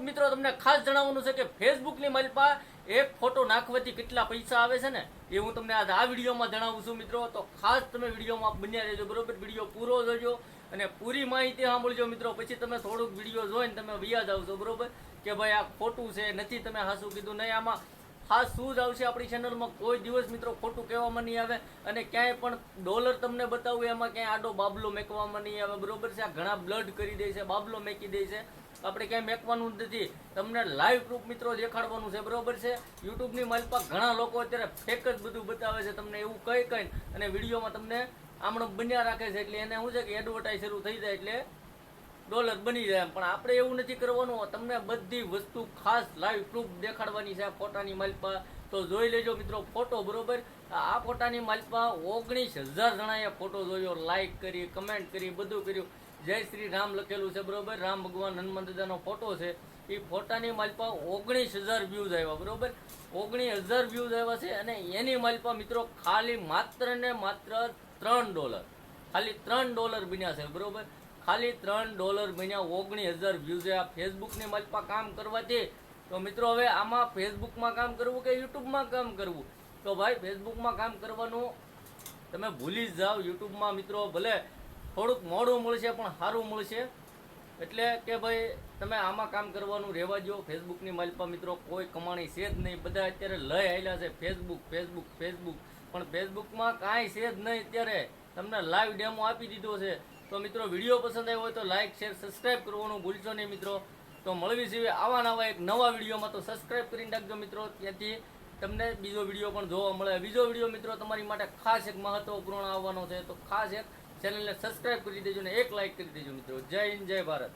ખેડૂત મિત્રો તમને ખાસ જણાવવાનું છે કે ફેસબુકની માલપા એક ફોટો નાખવાથી કેટલા પૈસા આવે છે ને એ હું તમને આ વિડીયોમાં જણાવું છું મિત્રો. તો ખાસ તમે વિડીયોમાં બન્યા રહેજો બરોબર. વિડીયો પૂરો જોજો અને પૂરી માહિતી સાંભળજો મિત્રો. પછી તમે થોડુંક વિડીયો જોઈને તમે વ્યાજ આવશો બરોબર કે ભાઈ આ ખોટું છે, નથી તમે હાસું કીધું. નહીં, આમાં ખાસ શું જ આવશે આપણી ચેનલમાં. કોઈ દિવસ મિત્રો ખોટું કહેવામાં નહીં આવે અને ક્યાંય પણ ડોલર તમને બતાવું એમાં ક્યાંય આડો બાબલો મેકવામાં નહીં આવે બરોબર છે. આ ઘણા બ્લડ કરી દે છે, બાબલો મેકી દે છે, આપણે ક્યાંય મેકવાનું નથી. તમને લાઈવ પ્રૂફ મિત્રો દેખાડવાનું છે બરોબર છે. યુટ્યુબની માલપા ઘણા લોકો અત્યારે ફેક જ બધું બતાવે છે તમને એવું કઈ અને વિડીયોમાં તમને આમણો બન્યા રાખે છે. એટલે એને શું છે કે એડવર્ટાઈઝ શરૂ થઈ જાય એટલે ડોલર બની જાય. પણ આપણે એવું નથી કરવાનું. તમને બધી વસ્તુ ખાસ લાઈવ પ્રૂફ દેખાડવાની છે આ ફોટાની માલપા. તો જોઈ લેજો મિત્રો ફોટો બરોબર. આ ફોટાની માલપા 19,000 જણાએ ફોટો જોયો, લાઈક કરી, કમેન્ટ કરી, બધું કર્યું. જય શ્રી રામ લખેલું છે બરોબર. રામ ભગવાન હનુમાન દાદાનો ફોટો છે. એ ફોટાની માલપા 19,000 વ્યૂઝ આવ્યા બરોબર. 19,000 વ્યૂઝ આવ્યા છે અને એની માલપા મિત્રો ખાલી માત્ર ને માત્ર $3, ખાલી $3 બન્યા છે બરોબર. ખાલી $3 બન્યા. 19,000 વ્યૂઝ. આ ફેસબુકની માલપા કામ કરવાથી તો મિત્રો હવે આમાં ફેસબુકમાં કામ કરવું કે યુટ્યુબમાં કામ કરવું? તો ભાઈ ફેસબુકમાં કામ કરવાનું તમે ભૂલી જ જાઓ. યુટ્યુબમાં મિત્રો ભલે થોડુંક મોડું મળશે પણ સારું મળશે. એટલે કે ભાઈ તમે આમાં કામ કરવાનું રહેવા દો. ફેસબુકની માલપા મિત્રો કોઈ કમાણી છે જ નહીં. બધા અત્યારે લઈ આવેલા છે ફેસબુક ફેસબુક ફેસબુક, પણ ફેસબુકમાં કાંઈ છે જ નહીં. અત્યારે તમને લાઈવ ડેમો આપી દીધો છે. તો મિત્રો વિડીયો પસંદ આવ્યો હોય તો લાઈક શેર સબસ્ક્રાઈબ કરવાનું ભૂલશો નહીં મિત્રો. તો મળવી છે આવા નવા એક નવા વિડીયોમાં. તો સબસ્ક્રાઈબ કરીને રાખજો મિત્રો, ત્યાંથી તમને બીજો વિડીયો પણ જોવા મળે. બીજો વિડીયો મિત્રો તમારી માટે ખાસ એક મહત્વપૂર્ણ આવવાનો છે. તો ખાસ એક ચેનલને સબસ્ક્રાઈબ કરી દેજો ને એક લાઈક કરી દેજો મિત્રો. જય હિન્દ, જય ભારત.